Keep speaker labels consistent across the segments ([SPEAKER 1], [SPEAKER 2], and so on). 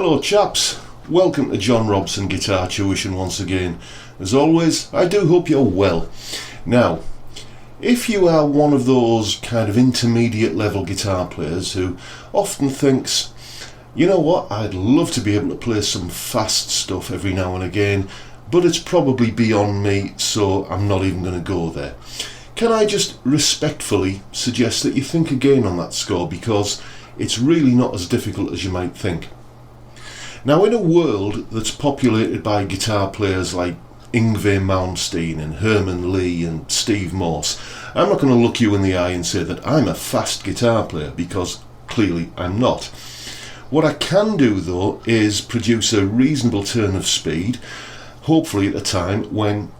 [SPEAKER 1] Hello chaps, welcome to John Robson Guitar Tuition once again. As always, I do hope you're well. Now, if you are one of those kind of intermediate level guitar players who often thinks, you know what, I'd love to be able to play some fast stuff every now and again, but it's probably beyond me, so I'm not even going to go there. Can I just respectfully suggest that you think again on that score, because it's really not as difficult as you might think. Now, in a world that's populated by guitar players like Yngwie Malmsteen and Herman Lee and Steve Morse, I'm not going to look you in the eye and say that I'm a fast guitar player, because clearly I'm not. What I can do though is produce a reasonable turn of speed, hopefully at a time when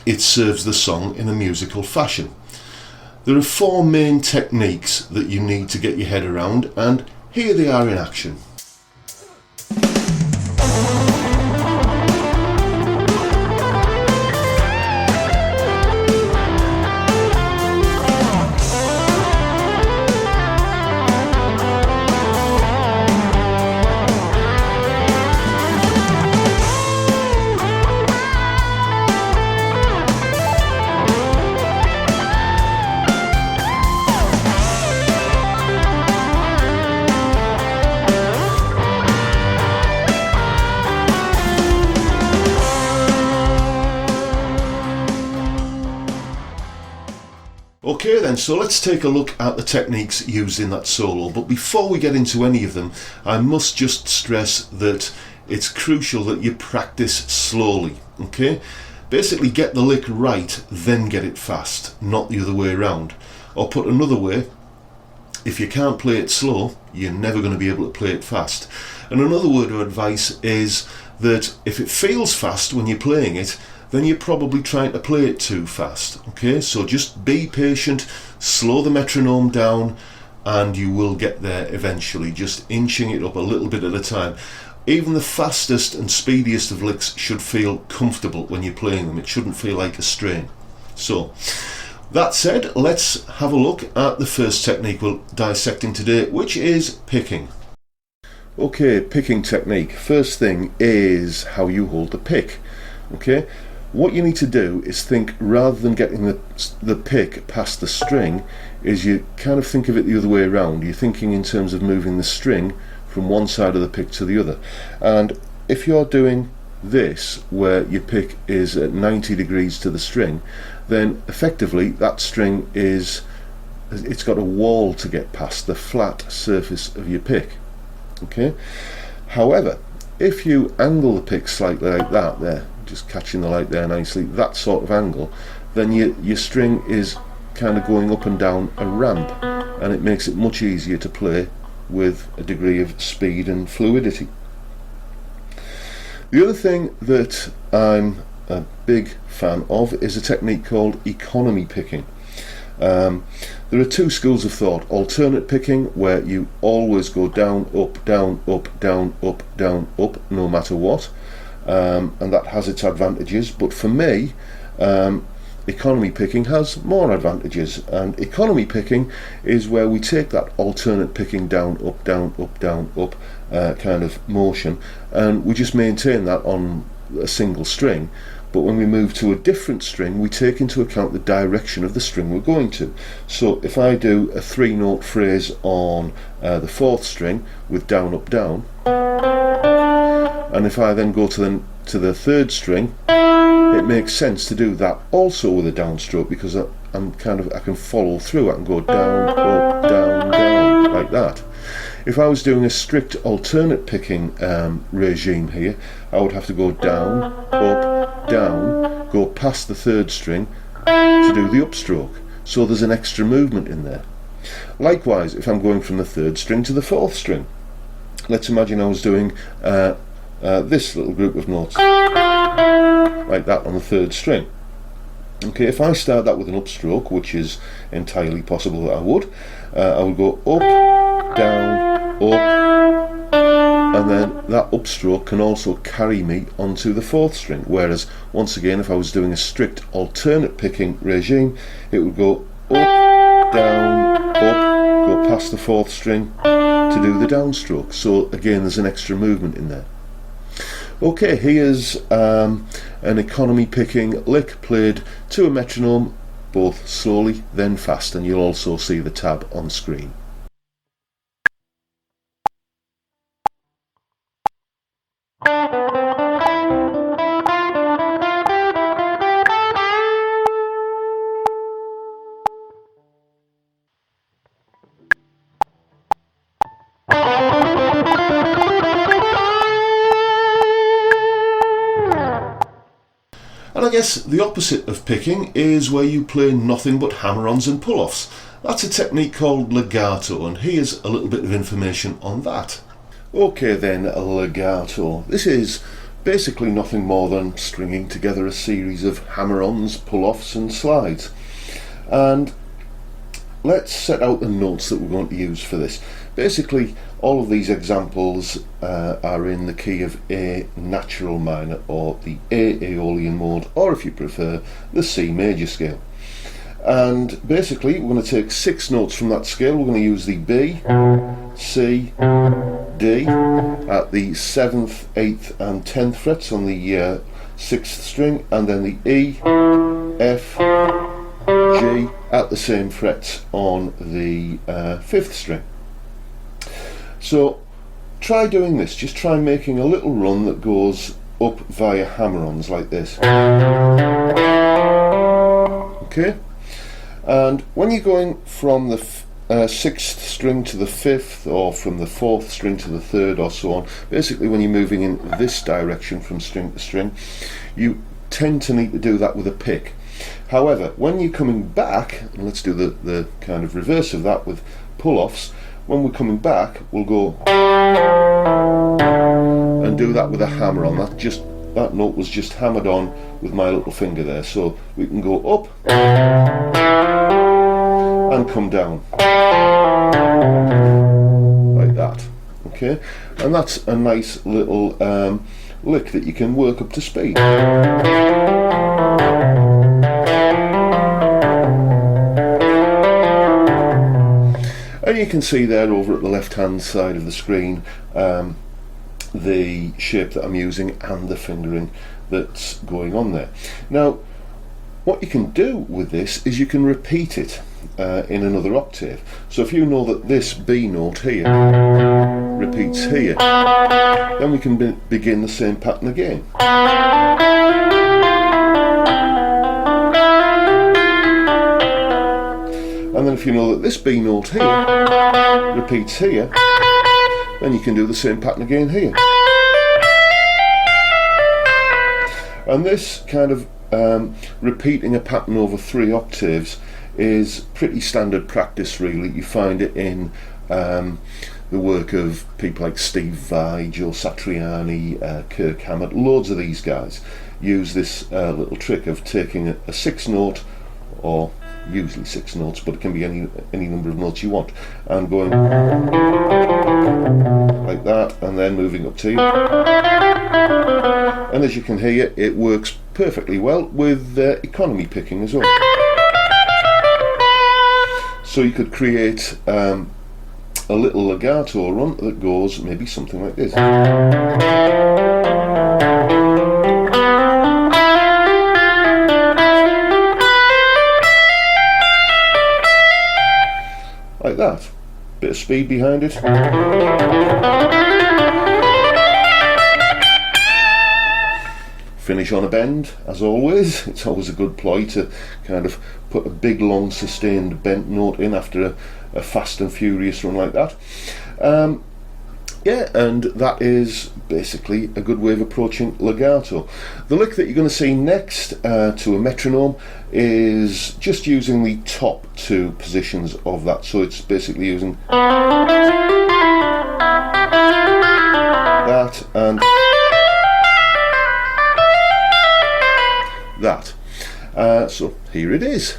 [SPEAKER 1] it serves the song in a musical fashion. There are four main techniques that you need to get your head around, and here they are in action. Okay then, so let's take a look at the techniques used in that solo, but before we get into any of them, I must just stress that it's crucial that you practice slowly, okay? Basically get the lick right, then get it fast, not the other way around. Or put another way, if you can't play it slow, you're never going to be able to play it fast. And another word of advice is that if it feels fast when you're playing it, then you're probably trying to play it too fast, okay? So just be patient, slow the metronome down, and you will get there eventually, just inching it up a little bit at a time. Even the fastest and speediest of licks should feel comfortable when you're playing them. It shouldn't feel like a strain. So, that said, let's have a look at the first technique we're dissecting today, which is picking. Okay, picking technique. First thing is how you hold the pick, okay? What you need to do is think, rather than getting the pick past the string, is you kind of think of it the other way around. You're thinking in terms of moving the string from one side of the pick to the other. And if you're doing this, where your pick is at 90 degrees to the string, then effectively that string it's got a wall to get past, the flat surface of your pick. Okay. However, if you angle the pick slightly like that, there, just catching the light there nicely, that sort of angle, then your string is kind of going up and down a ramp, and it makes it much easier to play with a degree of speed and fluidity. The other thing that I'm a big fan of is a technique called economy picking. There are two schools of thought: alternate picking, where you always go down, up, down, up, down, up, down, up, no matter what. And that has its advantages, but for me, economy picking has more advantages. And economy picking is where we take that alternate picking down, up, down, up, down, up kind of motion, and we just maintain that on a single string. But when we move to a different string, we take into account the direction of the string we're going to. So if I do a 3-note phrase on the 4th string with down, up, down, and if I then go to the 3rd string, it makes sense to do that also with a downstroke, because I can follow through. I can go down, up, down, down, like that. If I was doing a strict alternate picking regime here, I would have to go down, up, down, go past the 3rd string to do the upstroke. So there's an extra movement in there. Likewise, if I'm going from the 3rd string to the 4th string, let's imagine I was doing this little group of notes like that on the 3rd string. Okay, if I start that with an upstroke, which is entirely possible that I would go up, down, up, and then that upstroke can also carry me onto the 4th string. Whereas, once again, if I was doing a strict alternate picking regime, it would go up, down, up, go past the 4th string to do the downstroke. So again, there's an extra movement in there. Okay, here's an economy picking lick played to a metronome, both slowly then fast, and you'll also see the tab on screen. And I guess the opposite of picking is where you play nothing but hammer-ons and pull-offs. That's a technique called legato, and here's a little bit of information on that. Okay then, legato. This is basically nothing more than stringing together a series of hammer-ons, pull-offs and slides. And let's set out the notes that we're going to use for this. Basically, all of these examples are in the key of A natural minor, or the A Aeolian mode, or if you prefer, the C major scale. And basically, we're going to take 6 notes from that scale. We're going to use the B, C, D at the 7th, 8th and 10th frets on the 6th string, and then the E, F, G at the same frets on the 5th string. So try doing this, just try making a little run that goes up via hammer-ons like this. Okay, and when you're going from the 6th string to the 5th, or from the 4th string to the 3rd, or so on, basically when you're moving in this direction from string to string, you tend to need to do that with a pick. However, when you're coming back, and let's do the kind of reverse of that with pull-offs, when we're coming back, we'll go and do that with a hammer on. That note was just hammered on with my little finger there. So we can go up and come down like that. Okay, and that's a nice little lick that you can work up to speed. And you can see there over at the left hand side of the screen the shape that I'm using and the fingering that's going on there. Now what you can do with this is you can repeat it in another octave. So if you know that this B note here repeats here, then we can begin the same pattern again. And then if you know that this B note here repeats here, then you can do the same pattern again here. And this kind of repeating a pattern over 3 octaves is pretty standard practice really. You find it in the work of people like Steve Vai, Joe Satriani, Kirk Hammett. Loads of these guys use this little trick of taking a 6 note, or usually 6 notes, but it can be any number of notes you want, and going like that, and then moving up to here. And as you can hear, it works perfectly well with economy picking as well. So you could create a little legato run that goes maybe something like this. Like that. Bit of speed behind it. Finish on a bend, as always. It's always a good ploy to kind of put a big long sustained bent note in after a fast and furious run like that. Yeah, and that is basically a good way of approaching legato. The lick that you're going to see next to a metronome is just using the top 2 positions of that. So it's basically using that and that. So here it is.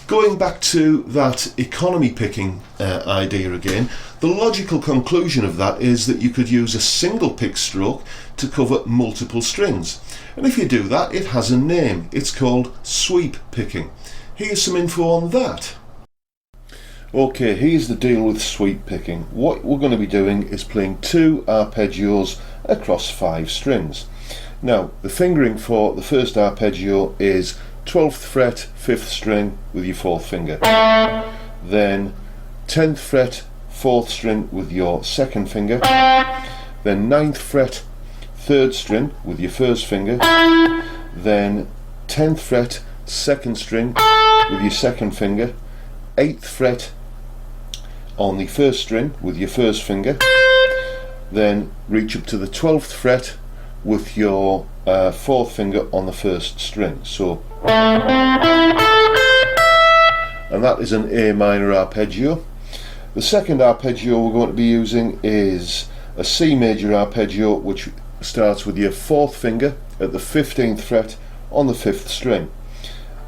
[SPEAKER 1] Going back to that economy picking idea again, the logical conclusion of that is that you could use a single pick stroke to cover multiple strings. And if you do that, it has a name. It's called sweep picking. Here's some info on that. Okay, here's the deal with sweep picking. What we're going to be doing is playing 2 arpeggios across 5 strings. Now, the fingering for the first arpeggio is 12th fret, 5th string with your 4th finger. Then 10th fret, 4th string with your 2nd finger. Then 9th fret, 3rd string with your 1st finger. Then 10th fret, 2nd string with your 2nd finger. 8th fret on the 1st string with your 1st finger. Then reach up to the 12th fret with your 4th finger on the 1st string. So, and that is an A minor arpeggio. The second arpeggio we're going to be using is a C major arpeggio, which starts with your 4th finger at the 15th fret on the 5th string.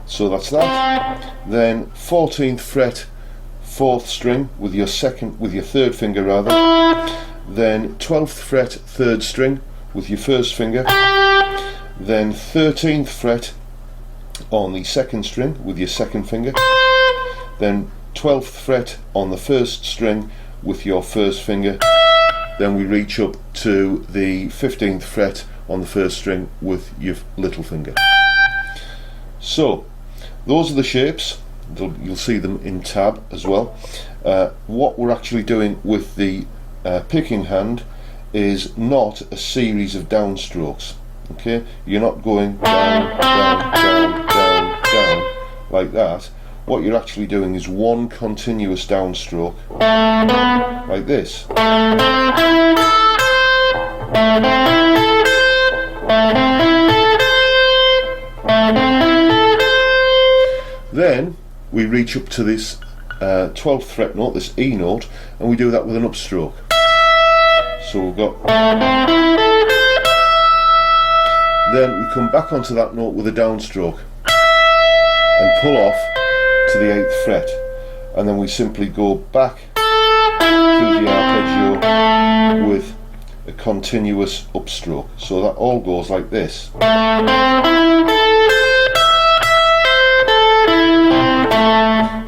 [SPEAKER 1] So that's that. Then 14th fret, 4th string with your 3rd finger rather. Then 12th fret, 3rd string with your 1st finger. Then 13th fret on the 2nd string with your 2nd finger. Then 12th fret on the 1st string with your 1st finger. Then we reach up to the 15th fret on the 1st string with your little finger. So those are the shapes. You'll see them in tab as well. What we're actually doing with the picking hand is not a series of downstrokes. Okay, you're not going down, down, down, down, down like that. What you're actually doing is one continuous downstroke like this. Then we reach up to this 12th fret note, this E note, and we do that with an upstroke. So we've got, then we come back onto that note with a downstroke and pull off to the 8th fret, and then we simply go back through the arpeggio with a continuous upstroke. So that all goes like this.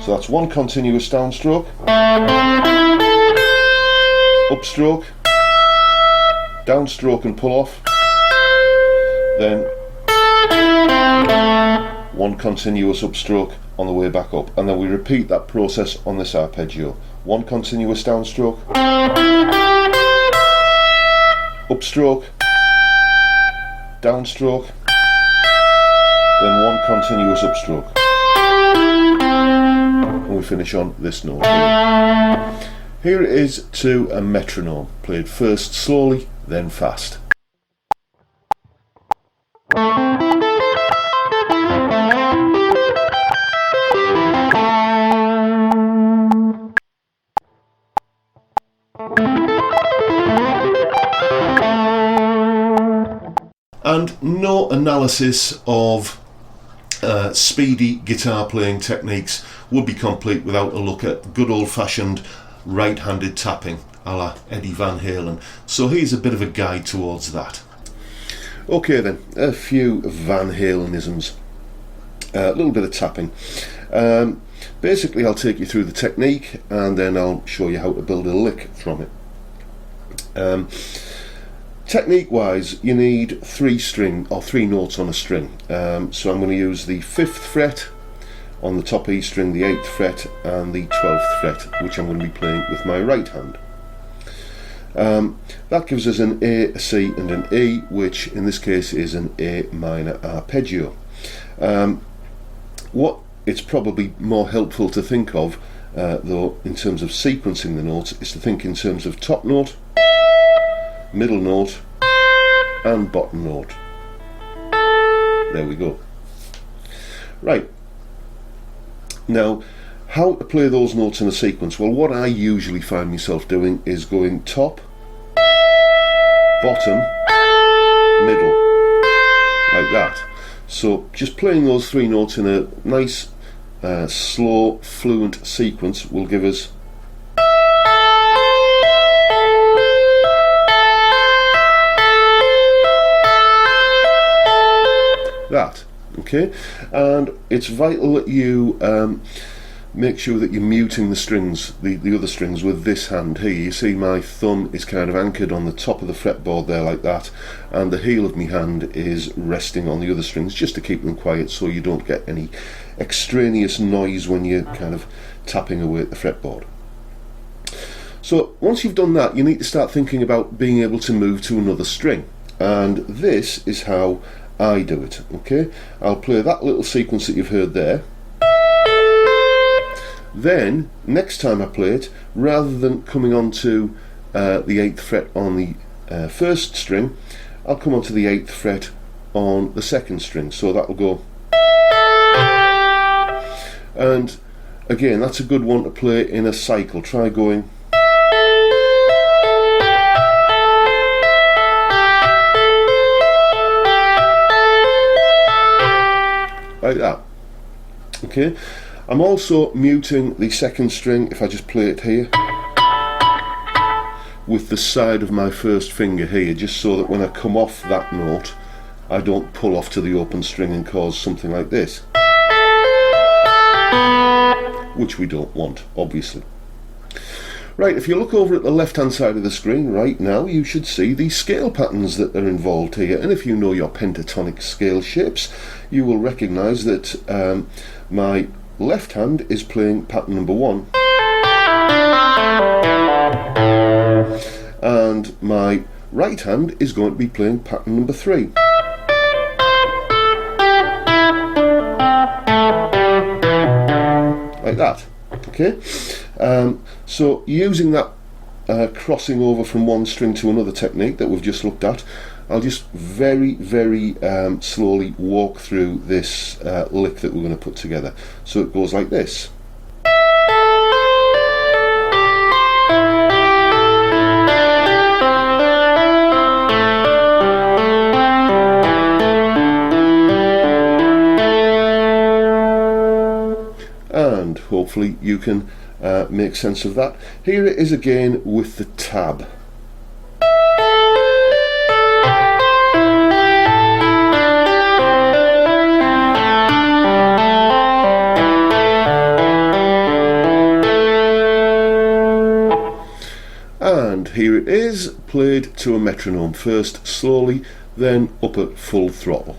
[SPEAKER 1] So that's one continuous downstroke, upstroke, downstroke and pull off, then one continuous upstroke on the way back up, and then we repeat that process on this arpeggio. One continuous downstroke, upstroke, downstroke, then one continuous upstroke, and we finish on this note here. Here it is to a metronome, played first slowly, then fast. And no analysis of speedy guitar playing techniques would be complete without a look at good old-fashioned right-handed tapping a la Eddie Van Halen. So here's a bit of a guide towards that. Okay then, a few Van Halenisms, a little bit of tapping. Basically I'll take you through the technique and then I'll show you how to build a lick from it. Technique wise, you need 3 notes on a string. So I'm going to use the 5th fret on the top E string, the 8th fret and the 12th fret, which I'm going to be playing with my right hand. That gives us an A, a C and an E, which in this case is an A minor arpeggio. What it's probably more helpful to think of, though, in terms of sequencing the notes, is to think in terms of top note, middle note and bottom note. There we go. Right, now how to play those notes in a sequence? Well, what I usually find myself doing is going top, bottom, middle, like that. So just playing those 3 notes in a nice slow, fluent sequence will give us that. Okay, and it's vital that you make sure that you're muting the strings, the other strings, with this hand here. You see my thumb is kind of anchored on the top of the fretboard there like that, and the heel of my hand is resting on the other strings just to keep them quiet so you don't get any extraneous noise when you're kind of tapping away at the fretboard. So once you've done that, you need to start thinking about being able to move to another string, and this is how I do it. Okay, I'll play that little sequence that you've heard there. Then next time I play it, rather than coming on to the 8th fret on the first string, I'll come onto the 8th fret on the second string, so that will go. And again, that's a good one to play in a cycle. Try going like that. Okay, I'm also muting the second string if I just play it here with the side of my first finger here, just so that when I come off that note I don't pull off to the open string and cause something like this, which we don't want, obviously. Right, if you look over at the left hand side of the screen right now, you should see the scale patterns that are involved here, and if you know your pentatonic scale shapes, you will recognise that my left hand is playing pattern number 1 and my right hand is going to be playing pattern number 3. Like that. Okay, so using that crossing over from one string to another technique that we've just looked at, I'll just very slowly walk through this lick that we're going to put together. So it goes like this. And hopefully you can make sense of that. Here it is again with the tab. And here it is played to a metronome, first slowly, then up at full throttle.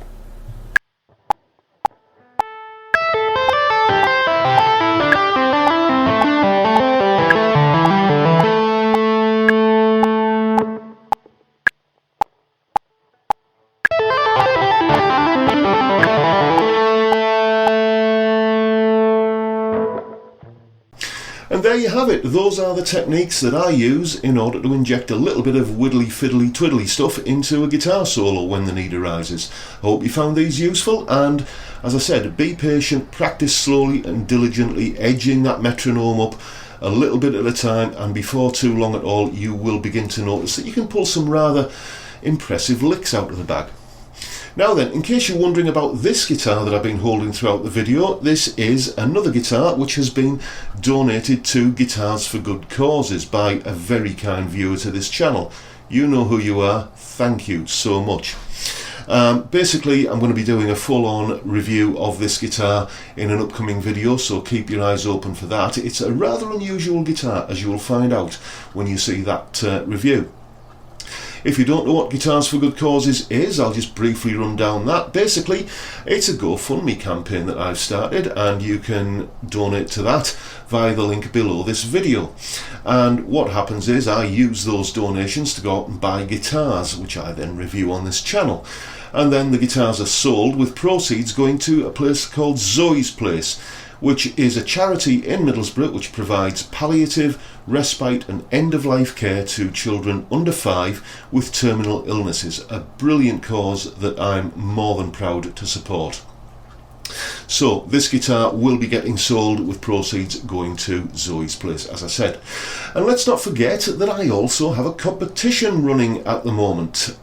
[SPEAKER 1] And there you have it. Those are the techniques that I use in order to inject a little bit of widdly fiddly twiddly stuff into a guitar solo when the need arises. I hope you found these useful, and as I said, be patient, practice slowly and diligently, edging that metronome up a little bit at a time, and before too long at all you will begin to notice that you can pull some rather impressive licks out of the bag. Now then, in case you're wondering about this guitar that I've been holding throughout the video, this is another guitar which has been donated to Guitars for Good Causes by a very kind viewer to this channel. You know who you are, thank you so much. Basically, I'm going to be doing a full-on review of this guitar in an upcoming video, so keep your eyes open for that. It's a rather unusual guitar, as you will find out when you see that review. If you don't know what Guitars for Good Causes is, I'll just briefly run down that. Basically, it's a GoFundMe campaign that I've started, and you can donate to that via the link below this video. And what happens is I use those donations to go out and buy guitars, which I then review on this channel. And then the guitars are sold with proceeds going to a place called Zoe's Place, which is a charity in Middlesbrough which provides palliative, respite and end-of-life care to children under 5 with terminal illnesses. A brilliant cause that I'm more than proud to support. So this guitar will be getting sold with proceeds going to Zoe's place, as I said. And let's not forget that I also have a competition running at the moment.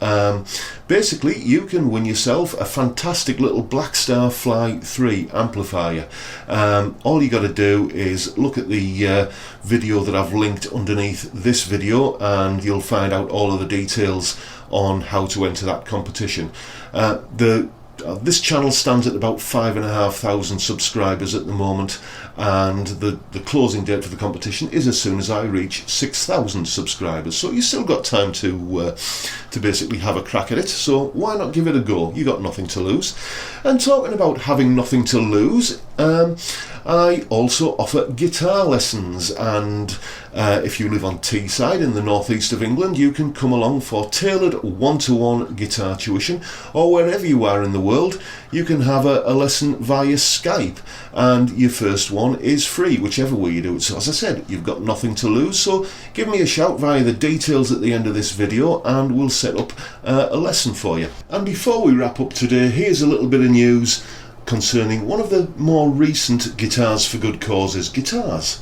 [SPEAKER 1] Basically, you can win yourself a fantastic little Blackstar Fly 3 amplifier. All you got to do is look at the video that I've linked underneath this video, and you'll find out all of the details on how to enter that competition. This channel stands at about 5,500 subscribers at the moment, and the closing date for the competition is as soon as I reach 6,000 subscribers. So you still got time to basically have a crack at it. So why not give it a go? You got nothing to lose. And talking about having nothing to lose, I also offer guitar lessons, and if you live on Teesside in the northeast of England, you can come along for tailored one-to-one guitar tuition, or wherever you are in the world, you can have a lesson via Skype, and your first one is free, whichever way you do it. So as I said, you've got nothing to lose, so give me a shout via the details at the end of this video and we'll set up a lesson for you. And before we wrap up today, here's a little bit of news concerning one of the more recent Guitars for Good Causes guitars.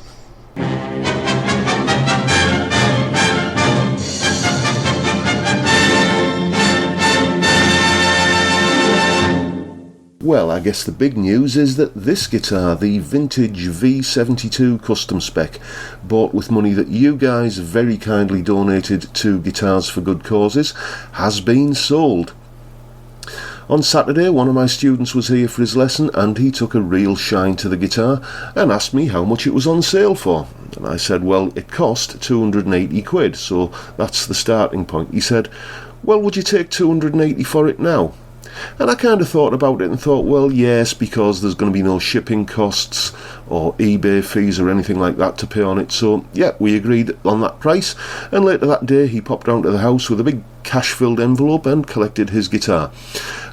[SPEAKER 1] Well, I guess the big news is that this guitar, the vintage V72 custom spec, bought with money that you guys very kindly donated to Guitars for Good Causes, has been sold. On Saturday, one of my students was here for his lesson, and he took a real shine to the guitar and asked me how much it was on sale for. And I said, well, it cost 280 quid, so that's the starting point. He said, well, would you take 280 for it now? And I kind of thought about it and thought, well, yes, because there's going to be no shipping costs or eBay fees or anything like that to pay on it. So, yeah, we agreed on that price. And later that day, he popped down to the house with a big cash-filled envelope and collected his guitar.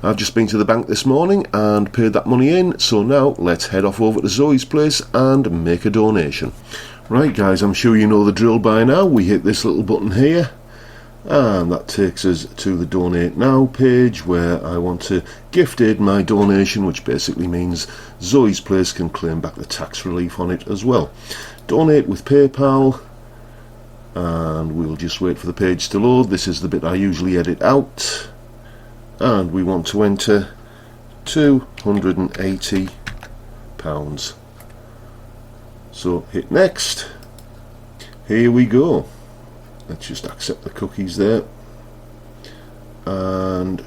[SPEAKER 1] I've just been to the bank this morning and paid that money in. So now, let's head off over to Zoe's place and make a donation. Right, guys, I'm sure you know the drill by now. We hit this little button here, and that takes us to the Donate Now page, where I want to gift aid my donation, which basically means Zoe's place can claim back the tax relief on it as well. Donate with PayPal, and we'll just wait for the page to load. This is the bit I usually edit out, and we want to enter £280. So hit next. Here we go. Let's just accept the cookies there, and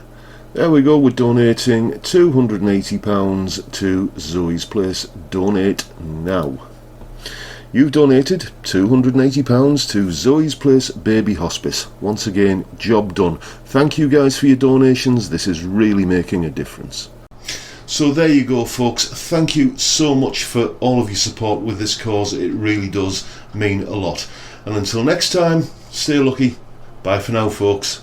[SPEAKER 1] there we go. We're donating £280 to Zoe's place. Donate now. You've donated £280 to Zoe's Place Baby Hospice. Once again, job done. Thank you guys for your donations. This is really making a difference. So there you go, folks. Thank you so much for all of your support with this cause. It really does mean a lot. And until next time, stay lucky. Bye for now, folks.